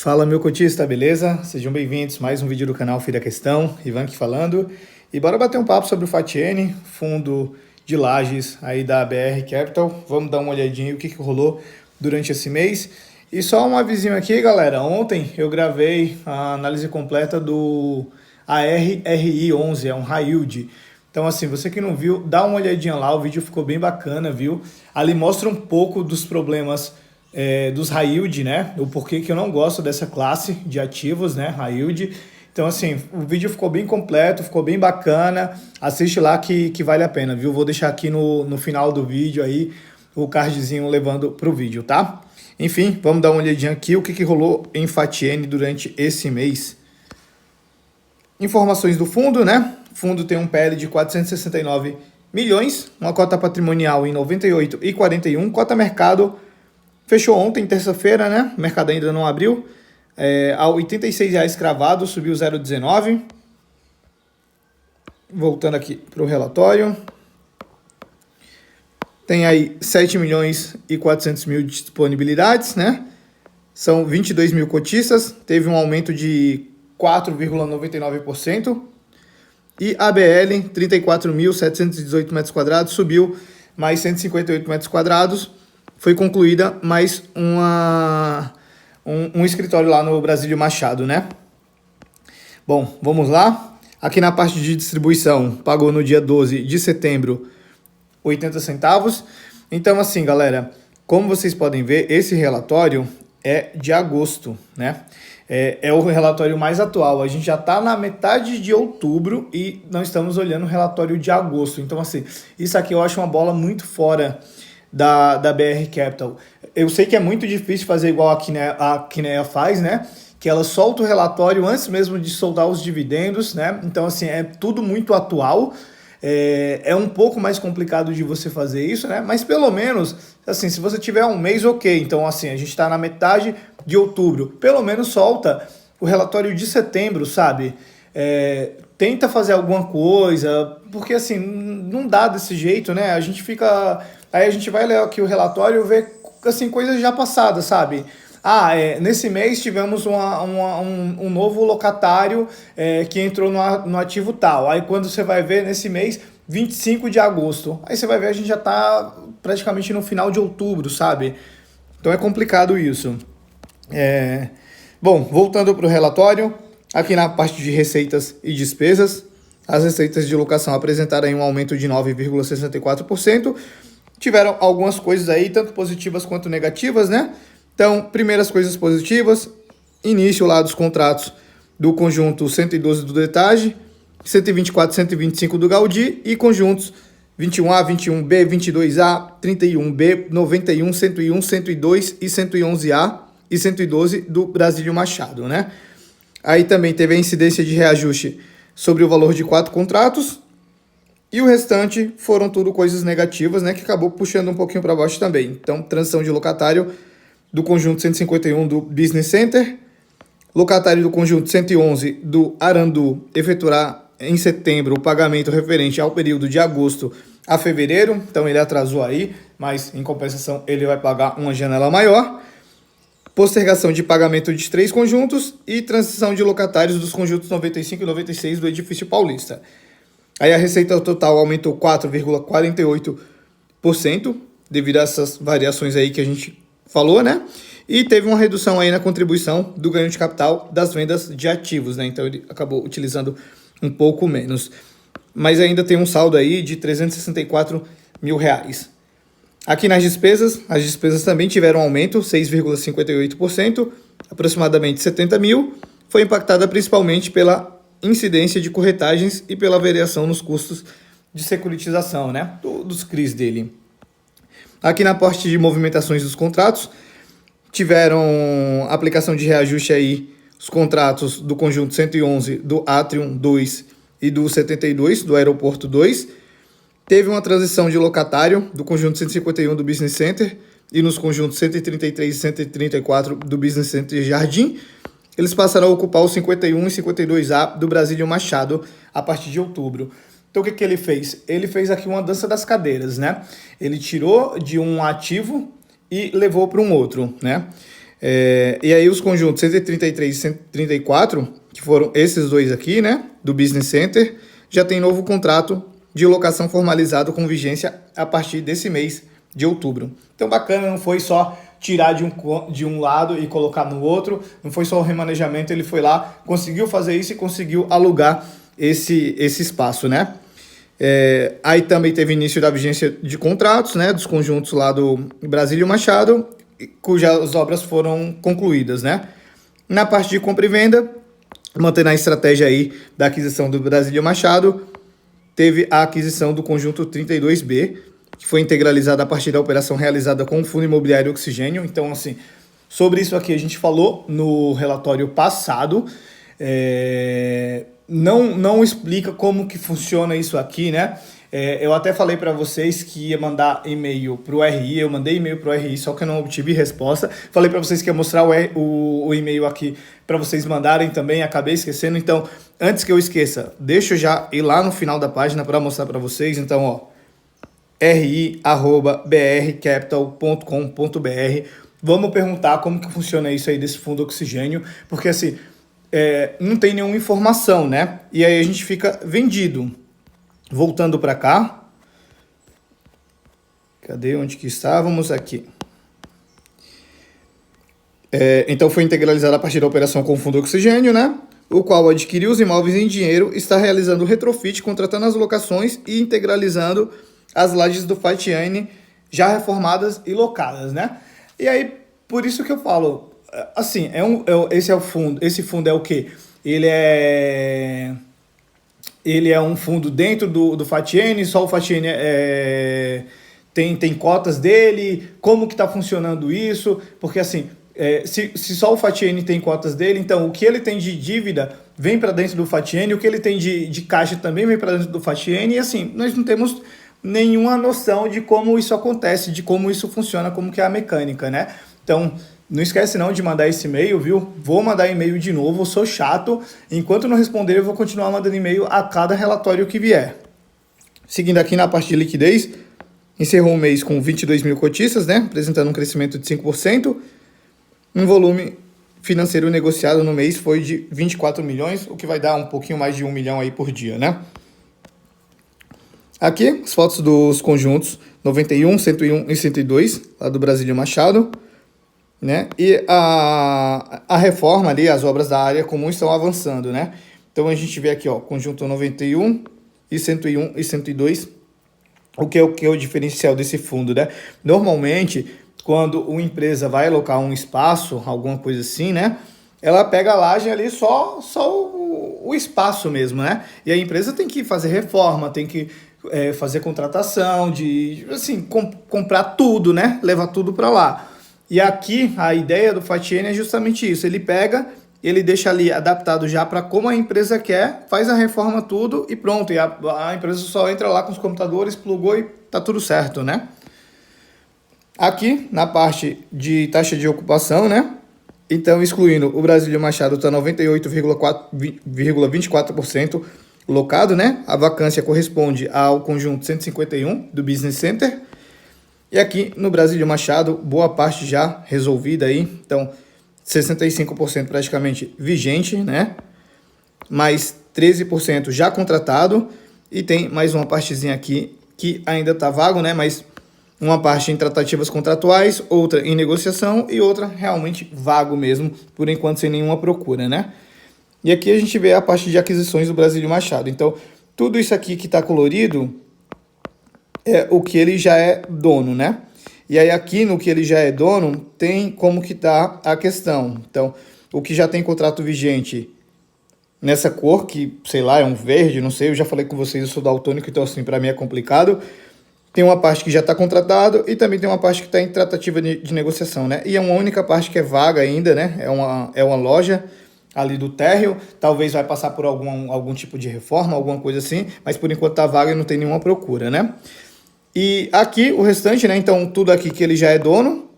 Fala, meu cotista, beleza? Sejam bem-vindos a mais um vídeo do canal Fira a Questão, Ivan aqui falando. E bora bater um papo sobre o FATN, fundo de lajes aí da BR Capital. Vamos dar uma olhadinha o que rolou durante esse mês. E só um avisinho aqui, galera. Ontem eu gravei a análise completa do ARRI11, é um High Yield. Então, assim, você que não viu, dá uma olhadinha lá, o vídeo ficou bem bacana, viu? Ali mostra um pouco dos problemas dos high yield, né? O porquê que eu não gosto dessa classe de ativos, né? High yield. Então, assim, o vídeo ficou bem completo, ficou bem bacana. Assiste lá que vale a pena, viu? Vou deixar aqui no final do vídeo aí o cardzinho levando pro vídeo, tá? Enfim, vamos dar uma olhadinha aqui o que rolou em FATN durante esse mês. Informações do fundo, né? O fundo tem um PL de 469 milhões, uma cota patrimonial em 98,41, cota mercado fechou ontem, terça-feira, né? O mercado ainda não abriu. A R$ 86,00 cravado, subiu 0,19. Voltando aqui para o relatório. Tem aí 7 milhões e 400 mil de disponibilidades, né? São 22 mil cotistas, teve um aumento de 4,99%. E ABL, 34.718 metros quadrados, subiu mais 158 metros quadrados. Foi concluída mais um escritório lá no Brasílio Machado, né? Bom, vamos lá. Aqui na parte de distribuição, pagou no dia 12 de setembro 80 centavos. Então, assim, galera, como vocês podem ver, esse relatório é de agosto, né? É o relatório mais atual. A gente já está na metade de outubro e não estamos olhando o relatório de agosto. Então, assim, isso aqui eu acho uma bola muito fora da BR Capital. Eu sei que é muito difícil fazer igual a Kinea faz, né? Que ela solta o relatório antes mesmo de soltar os dividendos, né? Então, assim, é tudo muito atual. É um pouco mais complicado de você fazer isso, né? Mas pelo menos, assim, se você tiver um mês, ok. Então, assim, a gente está na metade de outubro. Pelo menos solta o relatório de setembro, sabe? Tenta fazer alguma coisa, porque assim, não dá desse jeito, né? A gente fica... Aí a gente vai ler aqui o relatório e ver, assim, coisas já passadas, sabe? Nesse mês tivemos um novo locatário que entrou no ativo tal. Aí quando você vai ver, nesse mês, 25 de agosto. Aí você vai ver, a gente já tá praticamente no final de outubro, sabe? Então é complicado isso. Bom, voltando para o relatório, aqui na parte de receitas e despesas, as receitas de locação apresentaram aí um aumento de 9,64%. Tiveram algumas coisas aí, tanto positivas quanto negativas, né? Então, primeiras coisas positivas, início lá dos contratos do conjunto 112 do Detage, 124, 125 do Gaudí e conjuntos 21A, 21B, 22A, 31B, 91, 101, 102 e 111A e 112 do Brasílio Machado, né? Aí também teve a incidência de reajuste sobre o valor de 4 contratos, e o restante foram tudo coisas negativas, né, que acabou puxando um pouquinho para baixo também. Então, transição de locatário do conjunto 151 do Business Center, locatário do conjunto 111 do Arandu efetuar em setembro o pagamento referente ao período de agosto a fevereiro. Então, ele atrasou aí, mas em compensação ele vai pagar uma janela maior. Postergação de pagamento de 3 conjuntos e transição de locatários dos conjuntos 95 e 96 do edifício paulista. Aí a receita total aumentou 4,48% devido a essas variações aí que a gente falou, né? E teve uma redução aí na contribuição do ganho de capital das vendas de ativos, né? Então ele acabou utilizando um pouco menos. Mas ainda tem um saldo aí de R$ 364 mil. Aqui nas despesas, as despesas também tiveram um aumento, 6,58%, aproximadamente 70 mil. Foi impactada principalmente pela incidência de corretagens e pela variação nos custos de securitização, né, dos CRIs dele. Aqui na parte de movimentações dos contratos, tiveram aplicação de reajuste aí, os contratos do conjunto 111, do Atrium 2 e do 72, do Aeroporto 2. Teve uma transição de locatário do conjunto 151 do Business Center e nos conjuntos 133 e 134 do Business Center Jardim. Eles passaram a ocupar os 51 e 52A do Brasílio Machado a partir de outubro. Então, o que ele fez? Ele fez aqui uma dança das cadeiras, né? Ele tirou de um ativo e levou para um outro, né? E aí os conjuntos 133 e 134, que foram esses dois aqui, né, do Business Center, já tem novo contrato de locação formalizado com vigência a partir desse mês de outubro. Então bacana, não foi só tirar de um lado e colocar no outro, não foi só o remanejamento, ele foi lá, conseguiu fazer isso e conseguiu alugar esse espaço, né? Aí também teve início da vigência de contratos, né, dos conjuntos lá do Brasílio Machado, cujas obras foram concluídas, né? Na parte de compra e venda, mantendo a estratégia aí da aquisição do Brasílio Machado, teve a aquisição do conjunto 32B, que foi integralizada a partir da operação realizada com o Fundo Imobiliário Oxigênio. Então, assim, sobre isso aqui a gente falou no relatório passado. Não explica como que funciona isso aqui, né? Eu até falei para vocês que ia mandar e-mail para o RI, eu mandei e-mail para o RI, só que eu não obtive resposta. Falei para vocês que ia mostrar o e-mail aqui para vocês mandarem também, acabei esquecendo. Então, antes que eu esqueça, deixa eu já ir lá no final da página para mostrar para vocês. Então, ó, ri@brcapital.com.br. Vamos perguntar como que funciona isso aí desse fundo oxigênio, porque assim, não tem nenhuma informação, né? E aí a gente fica vendido. Voltando para cá. Cadê onde que estávamos? Aqui. Então foi integralizada a partir da operação com o Fundo Oxigênio, né? O qual adquiriu os imóveis em dinheiro, está realizando o retrofit, contratando as locações e integralizando as lajes do Fatiane já reformadas e locadas, né? E aí, por isso que eu falo, assim, esse é o fundo. Esse fundo é o quê? Ele é um fundo dentro do Fatiene, só o Fatiene tem cotas dele, como que está funcionando isso? Porque assim, se só o Fatiene tem cotas dele, então o que ele tem de dívida vem para dentro do Fatiene, o que ele tem de caixa também vem para dentro do Fatiene, e assim, nós não temos nenhuma noção de como isso acontece, de como isso funciona, como que é a mecânica, né? Então, não esquece não de mandar esse e-mail, viu? Vou mandar e-mail de novo, eu sou chato. Enquanto não responder, eu vou continuar mandando e-mail a cada relatório que vier. Seguindo aqui na parte de liquidez, encerrou o mês com 22 mil cotistas, né? Apresentando um crescimento de 5%. Um volume financeiro negociado no mês foi de 24 milhões, o que vai dar um pouquinho mais de 1 milhão aí por dia, né? Aqui, as fotos dos conjuntos 91, 101 e 102, lá do Brasílio Machado, né? E a reforma ali, as obras da área comum estão avançando, né? Então a gente vê aqui, ó, conjunto 91 e 101 e 102, o que é o diferencial desse fundo, né? Normalmente, quando uma empresa vai alocar um espaço, alguma coisa assim, né? Ela pega a laje ali só o espaço mesmo, né? E a empresa tem que fazer reforma, tem que fazer contratação, assim, comprar tudo, né? Levar tudo para lá. E aqui a ideia do Fatiene é justamente isso. Ele pega, ele deixa ali adaptado já para como a empresa quer, faz a reforma tudo e pronto. E a empresa só entra lá com os computadores, plugou e tá tudo certo, né? Aqui na parte de taxa de ocupação, né? Então, excluindo o Brasílio Machado, está 98,24% locado, né? A vacância corresponde ao conjunto 151 do Business Center. E aqui no Brasílio Machado, boa parte já resolvida aí. Então, 65% praticamente vigente, né? Mais 13% já contratado. E tem mais uma partezinha aqui que ainda está vago, né? Mas uma parte em tratativas contratuais, outra em negociação e outra realmente vago mesmo, por enquanto sem nenhuma procura, né? E aqui a gente vê a parte de aquisições do Brasílio Machado. Então, tudo isso aqui que está colorido é o que ele já é dono, né? E aí aqui no que ele já é dono, tem como que tá a questão. Então, o que já tem contrato vigente nessa cor, que, sei lá, é um verde, não sei, eu já falei com vocês, eu sou daltônico, então assim, para mim é complicado. Tem uma parte que já está contratado e também tem uma parte que está em tratativa de negociação, né? E é uma única parte que é vaga ainda, né? É uma loja ali do térreo, talvez vai passar por algum tipo de reforma, alguma coisa assim, mas por enquanto tá vaga e não tem nenhuma procura, né? E aqui o restante, né? Então tudo aqui que ele já é dono.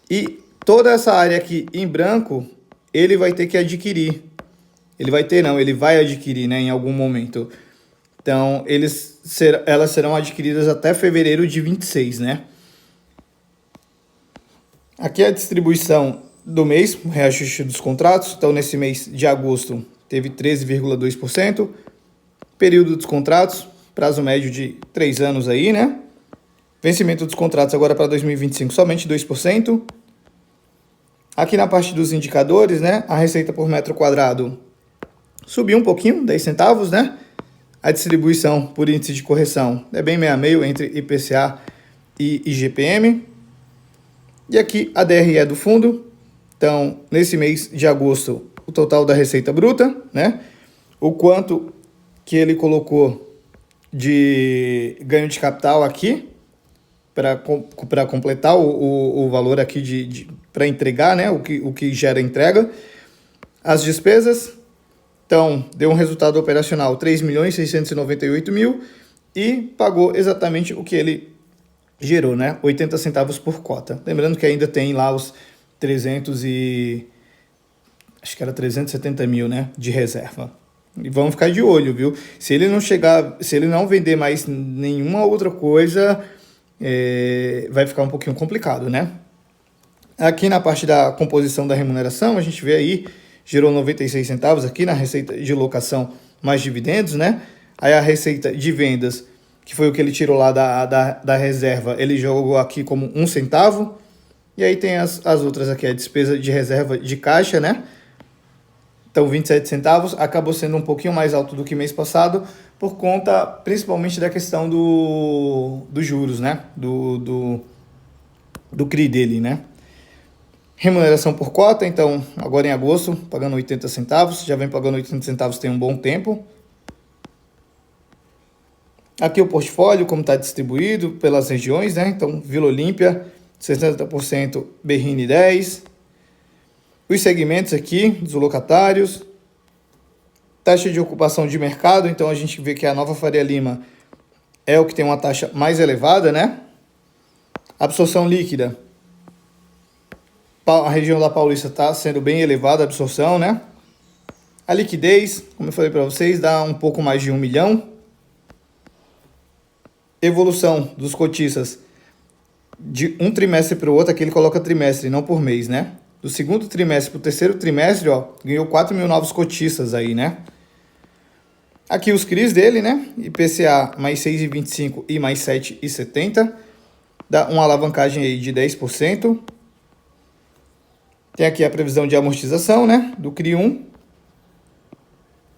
E toda essa área aqui em branco, ele vai ter que adquirir. Ele vai adquirir, né? Em algum momento. Então elas serão adquiridas até fevereiro de 26, né? Aqui é a distribuição do mês, o reajuste dos contratos. Então, nesse mês de agosto, teve 13,2%. Período dos contratos, prazo médio de 3 anos aí, né? Vencimento dos contratos agora para 2025, somente 2%. Aqui na parte dos indicadores, né? A receita por metro quadrado subiu um pouquinho, 10 centavos, né? A distribuição por índice de correção é bem meio a meio entre IPCA e IGPM. E aqui a DRE do fundo. Então, nesse mês de agosto, o total da receita bruta, né? O quanto que ele colocou de ganho de capital aqui, para completar o valor aqui para entregar, né? O que gera entrega. As despesas, então, deu um resultado operacional 3.698.000 e pagou exatamente o que ele gerou, né? 80 centavos por cota. Lembrando que ainda tem lá os 370 mil, né? De reserva. E vamos ficar de olho, viu? Se ele não vender mais nenhuma outra coisa, vai ficar um pouquinho complicado, né? Aqui na parte da composição da remuneração, a gente vê aí, gerou 96 centavos aqui na receita de locação mais dividendos, né? Aí a receita de vendas, que foi o que ele tirou lá da reserva, ele jogou aqui como 1 centavo. E aí tem as outras aqui, a despesa de reserva de caixa, né? Então, 27 centavos, acabou sendo um pouquinho mais alto do que mês passado, por conta principalmente da questão dos juros, né? Do CRI dele, né? Remuneração por cota, então, agora em agosto, pagando 80 centavos, já vem pagando 80 centavos tem um bom tempo. Aqui o portfólio, como está distribuído pelas regiões, né? Então, Vila Olímpia, 60%, Berrini 10%. Os segmentos aqui, dos locatários. Taxa de ocupação de mercado, então a gente vê que a Nova Faria Lima é o que tem uma taxa mais elevada, né? Absorção líquida. A região da Paulista está sendo bem elevada a absorção, né? A liquidez, como eu falei para vocês, dá um pouco mais de 1 milhão. Evolução dos cotistas de um trimestre para o outro, aqui ele coloca trimestre, não por mês, né? Do segundo trimestre para o terceiro trimestre, ó, ganhou 4 mil novos cotistas aí, né? Aqui os CRIs dele, né? IPCA mais 6,25 e mais 7,70. Dá uma alavancagem aí de 10%. Tem aqui a previsão de amortização, né? Do CRI 1.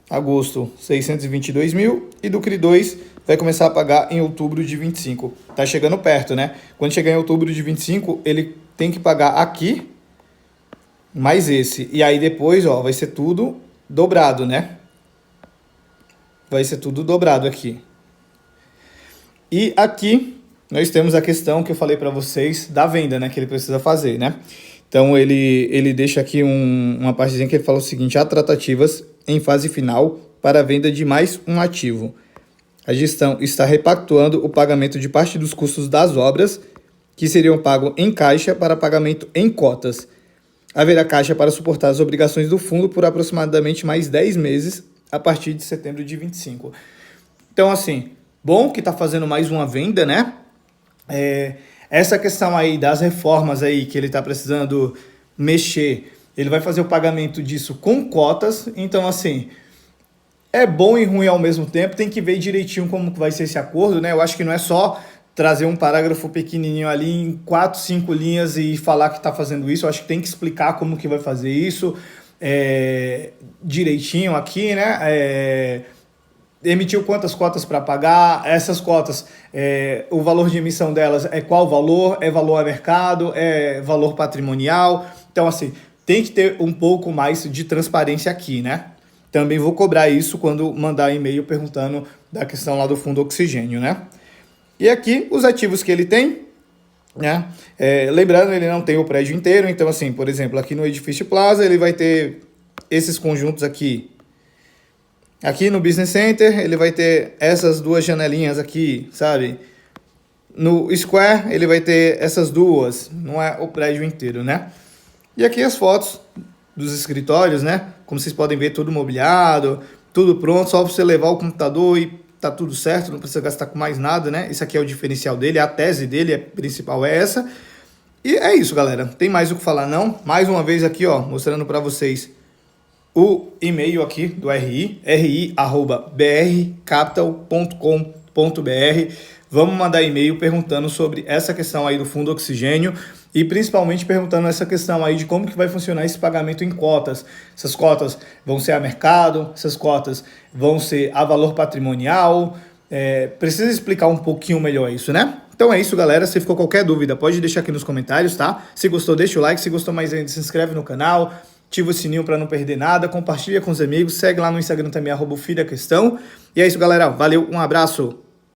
Agosto, 622 mil. E do CRI 2 vai começar a pagar em outubro de 25. Tá chegando perto, né? Quando chegar em outubro de 25, ele tem que pagar aqui mais esse. E aí depois, ó, vai ser tudo dobrado, né? Vai ser tudo dobrado aqui. E aqui nós temos a questão que eu falei para vocês da venda, né? Que ele precisa fazer, né? Então ele deixa aqui uma partezinha que ele fala o seguinte: há tratativas em fase final para a venda de mais um ativo. A gestão está repactuando o pagamento de parte dos custos das obras que seriam pagos em caixa para pagamento em cotas. Haverá caixa para suportar as obrigações do fundo por aproximadamente mais 10 meses a partir de setembro de 25. Então, assim, bom que está fazendo mais uma venda, né? Essa questão aí das reformas aí que ele está precisando mexer, ele vai fazer o pagamento disso com cotas. Então, assim, é bom e ruim ao mesmo tempo. Tem que ver direitinho como vai ser esse acordo, né? Eu acho que não é só trazer um parágrafo pequenininho ali em 4, 5 linhas e falar que está fazendo isso. Eu acho que tem que explicar como que vai fazer isso direitinho aqui, né? Emitiu quantas cotas para pagar, essas cotas, o valor de emissão delas é qual valor, é valor a mercado, é valor patrimonial. Então, assim, tem que ter um pouco mais de transparência aqui, né? Também vou cobrar isso quando mandar e-mail perguntando da questão lá do fundo oxigênio, né? E aqui, os ativos que ele tem, né? Lembrando, ele não tem o prédio inteiro, então, assim, por exemplo, aqui no Edifício Plaza, ele vai ter esses conjuntos aqui. Aqui no Business Center, ele vai ter essas duas janelinhas aqui, sabe? No Square, ele vai ter essas duas, não é o prédio inteiro, né? E aqui as fotos dos escritórios, né? Como vocês podem ver, tudo mobiliado, tudo pronto, só você levar o computador e tá tudo certo, não precisa gastar com mais nada, né? Isso aqui é o diferencial dele, a tese dele principal é essa. E é isso, galera. Tem mais o que falar, não? Mais uma vez aqui, ó, mostrando para vocês o e-mail aqui do RI, ri@brcapital.com.br. Vamos mandar e-mail perguntando sobre essa questão aí do fundo oxigênio e principalmente perguntando essa questão aí de como que vai funcionar esse pagamento em cotas. Essas cotas vão ser a mercado, essas cotas vão ser a valor patrimonial. Precisa explicar um pouquinho melhor isso, né? Então é isso, galera. Se ficou qualquer dúvida, pode deixar aqui nos comentários, tá? Se gostou, deixa o like. Se gostou mais ainda, se inscreve no canal. Ativa o sininho para não perder nada. Compartilha com os amigos. Segue lá no Instagram também, @FidaQuestão. E é isso, galera. Valeu, um abraço.